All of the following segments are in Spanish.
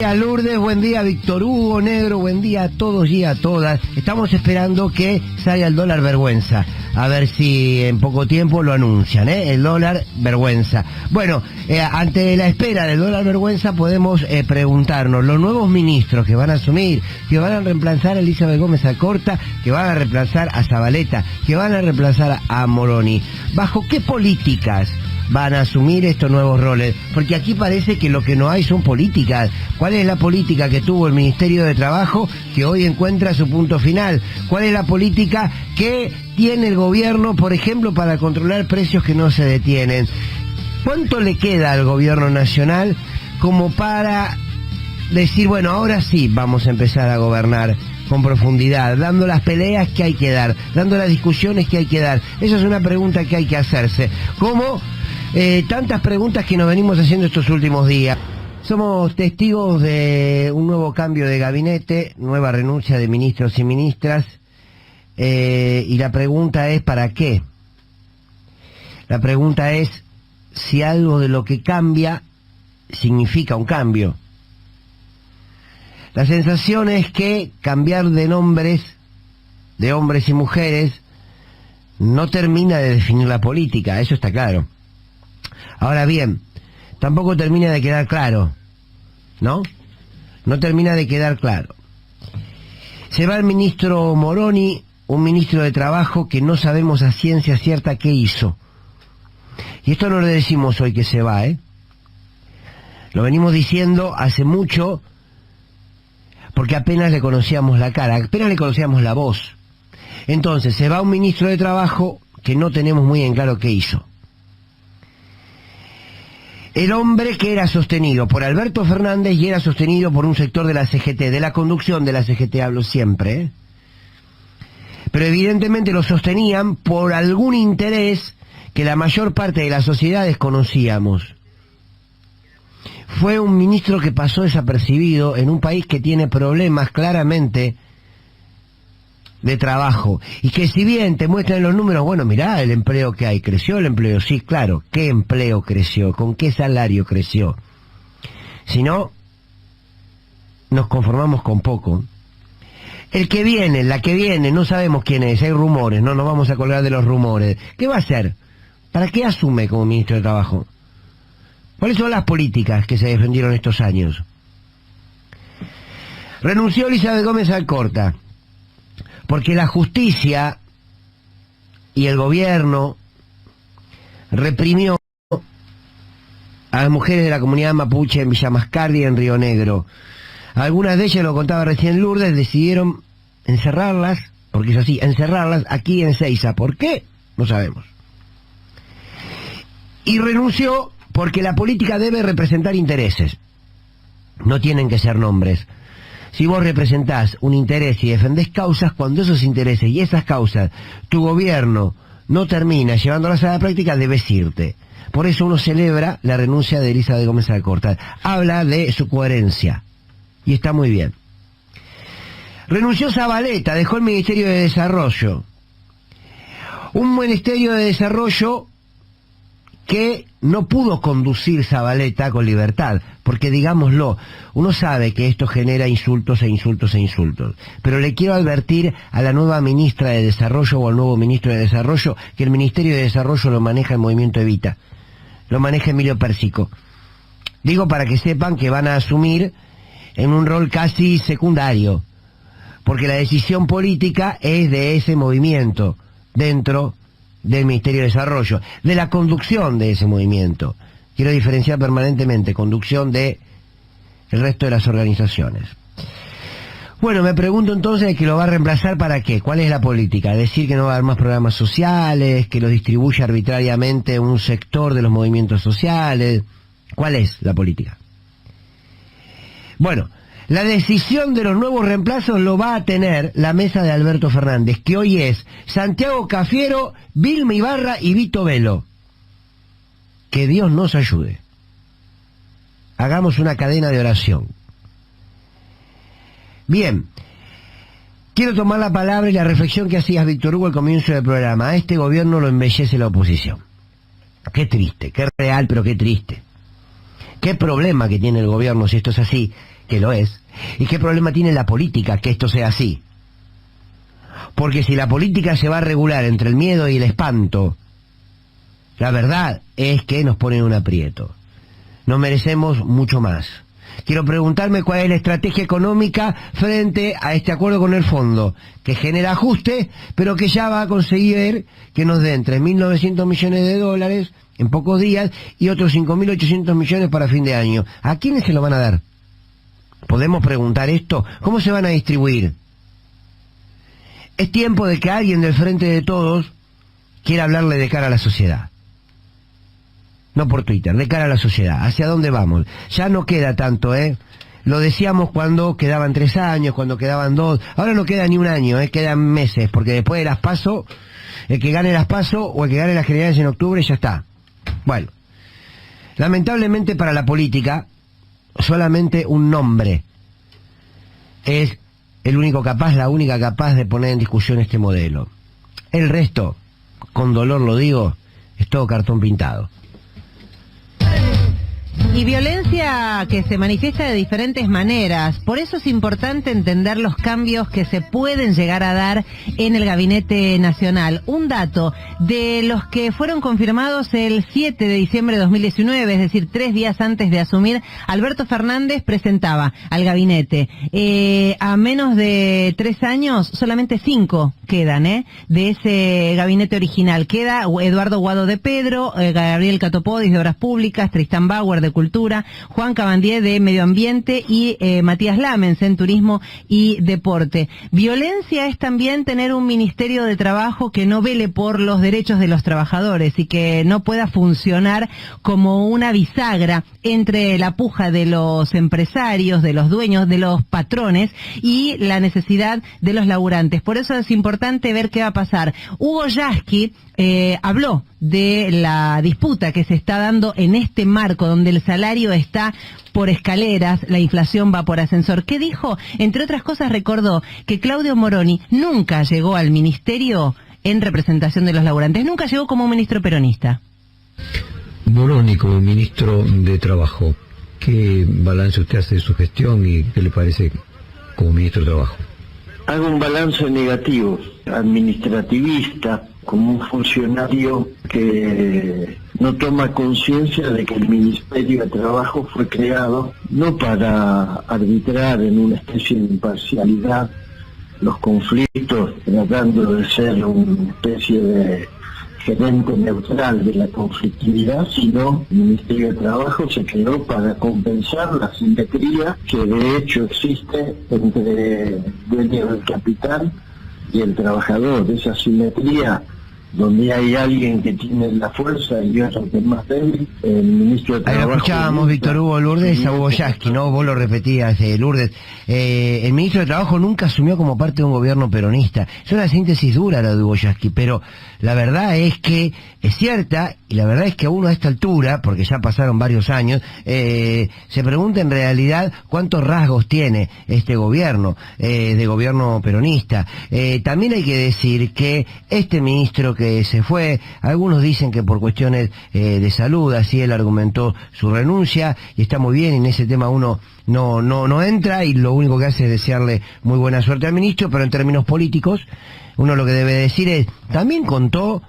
Buen día Lourdes, buen día Víctor Hugo, Negro, buen día a todos y a todas. Estamos esperando que salga el dólar vergüenza, a ver si en poco tiempo lo anuncian, el dólar vergüenza. Bueno, ante la espera del dólar vergüenza podemos preguntarnos, los nuevos ministros que van a asumir, que van a reemplazar a Elizabeth Gómez Alcorta, que van a reemplazar a Zabaleta, que van a reemplazar a Moroni, ¿bajo qué políticas van a asumir estos nuevos roles? Porque aquí parece que lo que no hay son políticas. ¿Cuál es la política que tuvo el Ministerio de Trabajo que hoy encuentra su punto final? ¿Cuál es la política que tiene el gobierno, por ejemplo, para controlar precios que no se detienen? ¿Cuánto le queda al gobierno nacional como para decir, bueno, ahora sí vamos a empezar a gobernar con profundidad, dando las peleas que hay que dar, dando las discusiones que hay que dar? Esa es una pregunta que hay que hacerse. ¿Cómo? Tantas preguntas que nos venimos haciendo estos últimos días. Somos testigos de un nuevo cambio de gabinete, nueva renuncia de ministros y ministras, y la pregunta es ¿para qué? La pregunta es si algo de lo que cambia significa un cambio. La sensación es que cambiar de nombres, de hombres y mujeres, no termina de definir la política, eso está claro. Ahora bien, tampoco termina de quedar claro, ¿no? No termina de quedar claro. Se va el ministro Moroni, un ministro de Trabajo que no sabemos a ciencia cierta qué hizo. Y esto no lo decimos hoy que se va, Lo venimos diciendo hace mucho, porque apenas le conocíamos la cara, apenas le conocíamos la voz. Entonces, se va un ministro de Trabajo que no tenemos muy en claro qué hizo. El hombre que era sostenido por Alberto Fernández y era sostenido por un sector de la CGT, de la conducción de la CGT hablo siempre, pero evidentemente lo sostenían por algún interés que la mayor parte de la sociedad desconocíamos. Fue un ministro que pasó desapercibido en un país que tiene problemas claramente de trabajo, y que si bien te muestran los números, bueno, mirá el empleo que hay, ¿creció el empleo? Sí, claro, ¿qué empleo creció? ¿Con qué salario creció? Si no, nos conformamos con poco. El que viene, la que viene, no sabemos quién es, hay rumores, no nos vamos a colgar de los rumores. ¿Qué va a hacer? ¿Para qué asume como ministro de Trabajo? ¿Cuáles son las políticas que se defendieron estos años? Renunció Elizabeth Gómez Alcorta porque la justicia y el gobierno reprimió a las mujeres de la comunidad mapuche en Villa Mascardi y en Río Negro. Algunas de ellas, lo contaba recién Lourdes, decidieron encerrarlas, porque es así, encerrarlas aquí en Seiza. ¿Por qué? No sabemos. Y renunció porque la política debe representar intereses. No tienen que ser nombres. Si vos representás un interés y defendés causas, cuando esos intereses y esas causas tu gobierno no termina llevándolas a la práctica, debes irte. Por eso uno celebra la renuncia de Elizabeth Gómez Alcorta. Habla de su coherencia. Y está muy bien. Renunció Zabaleta, dejó el Ministerio de Desarrollo. Un Ministerio de Desarrollo que no pudo conducir Zabaleta con libertad, porque digámoslo, uno sabe que esto genera insultos e insultos e insultos, pero le quiero advertir a la nueva ministra de Desarrollo o al nuevo ministro de Desarrollo que el Ministerio de Desarrollo lo maneja el Movimiento Evita, lo maneja Emilio Pérsico. Digo para que sepan que van a asumir en un rol casi secundario, porque la decisión política es de ese movimiento dentro del Ministerio de Desarrollo, de la conducción de ese movimiento. Quiero diferenciar permanentemente conducción de el resto de las organizaciones. Bueno, me pregunto entonces que lo va a reemplazar ¿para qué? ¿Cuál es la política? ¿Decir que no va a haber más programas sociales, que lo distribuye arbitrariamente un sector de los movimientos sociales? ¿Cuál es la política? Bueno, la decisión de los nuevos reemplazos lo va a tener la mesa de Alberto Fernández, que hoy es Santiago Cafiero, Vilma Ibarra y Vito Velo. Que Dios nos ayude. Hagamos una cadena de oración. Bien, quiero tomar la palabra y la reflexión que hacías, Víctor Hugo, al comienzo del programa. A este gobierno lo embellece la oposición. Qué triste, qué real, pero qué triste. Qué problema que tiene el gobierno si esto es así. que lo es, y qué problema tiene la política que esto sea así. Porque si la política se va a regular entre el miedo y el espanto, la verdad es que nos pone en un aprieto. No merecemos mucho más. Quiero preguntarme cuál es la estrategia económica frente a este acuerdo con el fondo, que genera ajuste, pero que ya va a conseguir que nos den 3.900 millones de dólares en pocos días y otros 5.800 millones para fin de año. ¿A quiénes se lo van a dar? ¿Podemos preguntar esto? ¿Cómo se van a distribuir? Es tiempo de que alguien del frente de todos quiera hablarle de cara a la sociedad. No por Twitter, de cara a la sociedad. ¿Hacia dónde vamos? Ya no queda tanto, Lo decíamos cuando quedaban 3 años, cuando quedaban 2. Ahora no queda ni un año, quedan meses, porque después de las PASO, el que gane las PASO o el que gane las generales en octubre ya está. Bueno, lamentablemente para la política, solamente un nombre es el único capaz, la única capaz de poner en discusión este modelo. El resto, con dolor lo digo, es todo cartón pintado. Y violencia que se manifiesta de diferentes maneras. Por eso es importante entender los cambios que se pueden llegar a dar en el Gabinete Nacional. Un dato de los que fueron confirmados el 7 de diciembre de 2019, es decir, 3 días antes de asumir, Alberto Fernández presentaba al gabinete. A menos de 3 años, solamente 5 quedan, de ese gabinete original. Queda Eduardo Guado de Pedro, Gabriel Catopodis de Obras Públicas, Tristán Bauer de Cultura, Juan Cabandier de Medio Ambiente y Matías Lamens en Turismo y Deporte. Violencia es también tener un Ministerio de Trabajo que no vele por los derechos de los trabajadores y que no pueda funcionar como una bisagra entre la puja de los empresarios, de los dueños, de los patrones y la necesidad de los laburantes. Por eso es importante ver qué va a pasar. Hugo Yasky habló de la disputa que se está dando en este marco donde el salario está por escaleras, la inflación va por ascensor. ¿Qué dijo? Entre otras cosas recordó que Claudio Moroni nunca llegó al ministerio en representación de los laburantes, nunca llegó como un ministro peronista. Moroni como ministro de Trabajo, ¿qué balance usted hace de su gestión y qué le parece como ministro de Trabajo? Hago un balance negativo, administrativista, como un funcionario que no toma conciencia de que el Ministerio de Trabajo fue creado no para arbitrar en una especie de imparcialidad los conflictos, tratando de ser una especie de gerente neutral de la conflictividad, sino el Ministerio de Trabajo se creó para compensar la simetría que de hecho existe entre dueños del capital y el trabajador. Esa simetría donde hay alguien que tiene la fuerza y otro que es más débil, el ministro de Trabajo... Ahí lo escuchábamos, Víctor Hugo Lourdes, a Hugo Yasky, ¿no? Vos lo repetías, Lourdes. El ministro de Trabajo nunca asumió como parte de un gobierno peronista. Es una síntesis dura la de Hugo Yasky, pero la verdad es que es cierta, y la verdad es que a uno a esta altura, porque ya pasaron varios años, se pregunta en realidad cuántos rasgos tiene este gobierno, de gobierno peronista. También hay que decir que este ministro que se fue, algunos dicen que por cuestiones de salud, así él argumentó su renuncia, y está muy bien, y en ese tema uno no entra, y lo único que hace es desearle muy buena suerte al ministro, pero en términos políticos, uno lo que debe decir es, también contó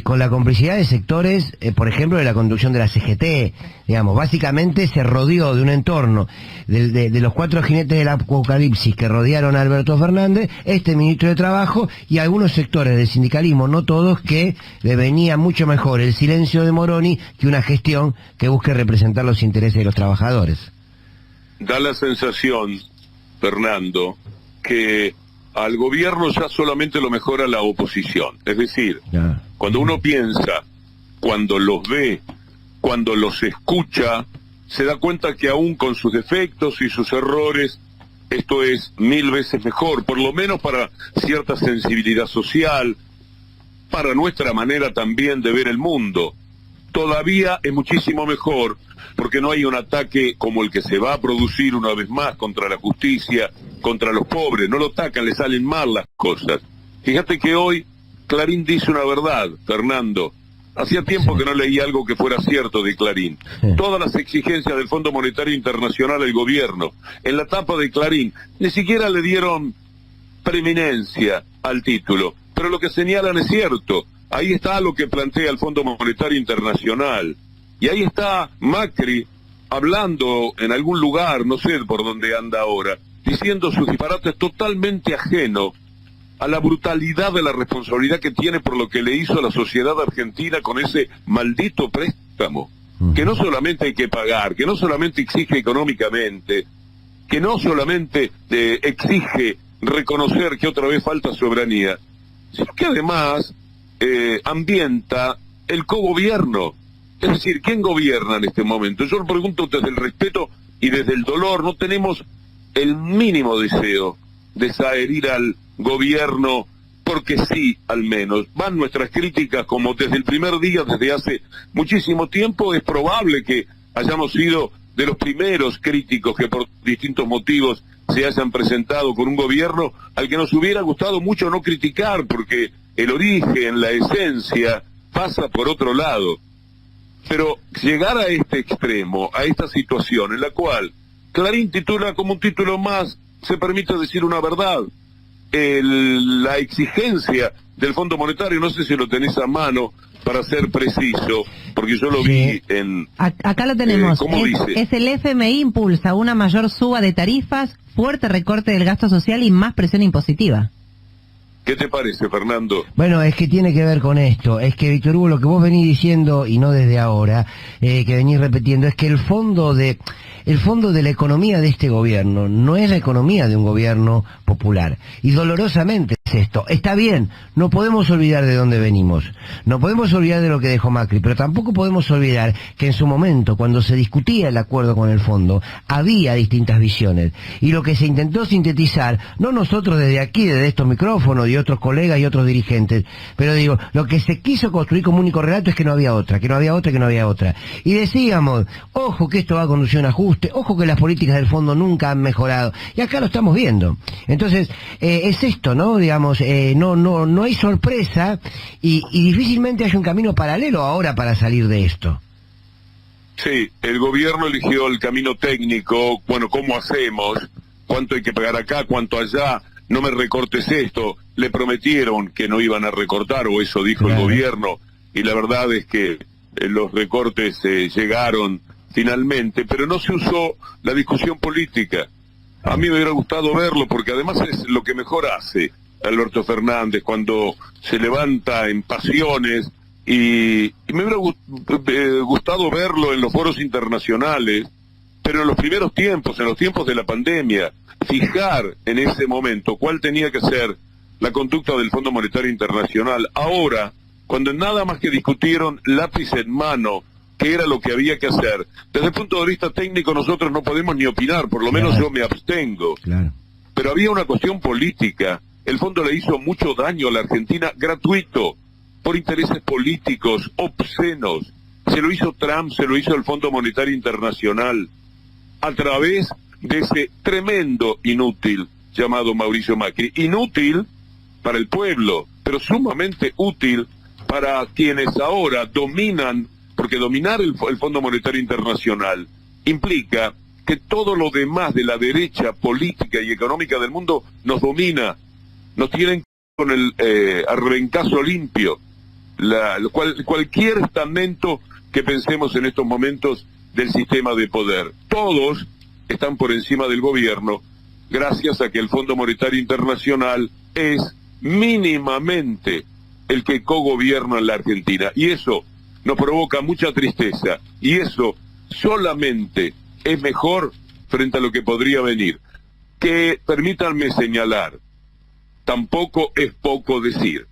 con la complicidad de sectores, por ejemplo, de la conducción de la CGT, digamos, básicamente se rodeó de un entorno de los 4 jinetes del apocalipsis que rodearon a Alberto Fernández, este ministro de Trabajo y algunos sectores del sindicalismo, no todos, que le venía mucho mejor el silencio de Moroni que una gestión que busque representar los intereses de los trabajadores. Da la sensación, Fernando, que al gobierno ya solamente lo mejora la oposición. Es decir, cuando uno piensa, cuando los ve, cuando los escucha, se da cuenta que aún con sus defectos y sus errores, esto es 1000 veces mejor, por lo menos para cierta sensibilidad social, para nuestra manera también de ver el mundo. Todavía es muchísimo mejor, porque no hay un ataque como el que se va a producir una vez más contra la justicia, contra los pobres. No lo atacan, le salen mal las cosas. Fíjate que hoy Clarín dice una verdad, Fernando. Hacía tiempo que no leía algo que fuera cierto de Clarín. Todas las exigencias del Fondo Monetario Internacional al gobierno, en la tapa de Clarín, ni siquiera le dieron preeminencia al título, pero lo que señalan es cierto. Ahí está lo que plantea el Fondo Monetario Internacional, y ahí está Macri hablando en algún lugar, no sé por dónde anda ahora, diciendo sus disparates totalmente ajeno a la brutalidad de la responsabilidad que tiene por lo que le hizo a la sociedad argentina con ese maldito préstamo, que no solamente hay que pagar, que no solamente exige económicamente, que no solamente exige reconocer que otra vez falta soberanía, sino que además ambienta el cogobierno. Es decir, ¿quién gobierna en este momento? Yo lo pregunto desde el respeto y desde el dolor. No tenemos el mínimo deseo de saherir al gobierno, porque sí, al menos. Van nuestras críticas como desde el primer día, desde hace muchísimo tiempo. Es probable que hayamos sido de los primeros críticos que por distintos motivos se hayan presentado con un gobierno al que nos hubiera gustado mucho no criticar, porque el origen, la esencia, pasa por otro lado. Pero llegar a este extremo, a esta situación en la cual Clarín titula como un título más, se permite decir una verdad, la exigencia del Fondo Monetario, no sé si lo tenés a mano para ser preciso, porque yo lo vi en... Acá lo tenemos. ¿Cómo dice? Es el FMI impulsa una mayor suba de tarifas, fuerte recorte del gasto social y más presión impositiva. ¿Qué te parece, Fernando? Bueno, es que tiene que ver con esto. Es que, Víctor Hugo, lo que vos venís diciendo, y no desde ahora, que venís repitiendo, es que el fondo de la economía de este gobierno no es la economía de un gobierno popular. Y dolorosamente es esto. Está bien, no podemos olvidar de dónde venimos. No podemos olvidar de lo que dejó Macri, pero tampoco podemos olvidar que en su momento, cuando se discutía el acuerdo con el fondo, había distintas visiones. Y lo que se intentó sintetizar, no nosotros desde aquí, desde estos micrófonos, y otros colegas y otros dirigentes, pero digo, lo que se quiso construir como único relato es que no había otra, que no había otra, que no había otra. Y decíamos, ojo que esto va a conducir a un ajuste, ojo que las políticas del fondo nunca han mejorado. Y acá lo estamos viendo. Entonces, es esto, ¿no? Digamos, no hay sorpresa y difícilmente hay un camino paralelo ahora para salir de esto. Sí, el gobierno eligió el camino técnico, bueno, ¿cómo hacemos? ¿Cuánto hay que pagar acá? ¿Cuánto allá? No me recortes esto. Le prometieron que no iban a recortar, o eso dijo el gobierno, y la verdad es que los recortes llegaron finalmente, pero no se usó la discusión política. A mí me hubiera gustado verlo, porque además es lo que mejor hace Alberto Fernández, cuando se levanta en pasiones, y me hubiera gustado verlo en los foros internacionales, pero en los primeros tiempos, en los tiempos de la pandemia, fijar en ese momento cuál tenía que ser la conducta del Fondo Monetario Internacional. Ahora, cuando nada más que discutieron lápiz en mano qué era lo que había que hacer, desde el punto de vista técnico nosotros no podemos ni opinar, por lo menos yo me abstengo. Pero había una cuestión política. El fondo le hizo mucho daño a la Argentina gratuito, por intereses políticos obscenos. Se lo hizo Trump, se lo hizo el Fondo Monetario Internacional, a través de ese tremendo inútil llamado Mauricio Macri. Inútil para el pueblo, pero sumamente útil para quienes ahora dominan, porque dominar el Fondo Monetario Internacional implica que todo lo demás de la derecha política y económica del mundo nos domina, nos tienen con el arrebencazo limpio. Cualquier estamento que pensemos en estos momentos del sistema de poder, todos están por encima del gobierno, gracias a que el Fondo Monetario Internacional es mínimamente el que cogobierna en la Argentina, y eso nos provoca mucha tristeza, y eso solamente es mejor frente a lo que podría venir. Que permítanme señalar, tampoco es poco decir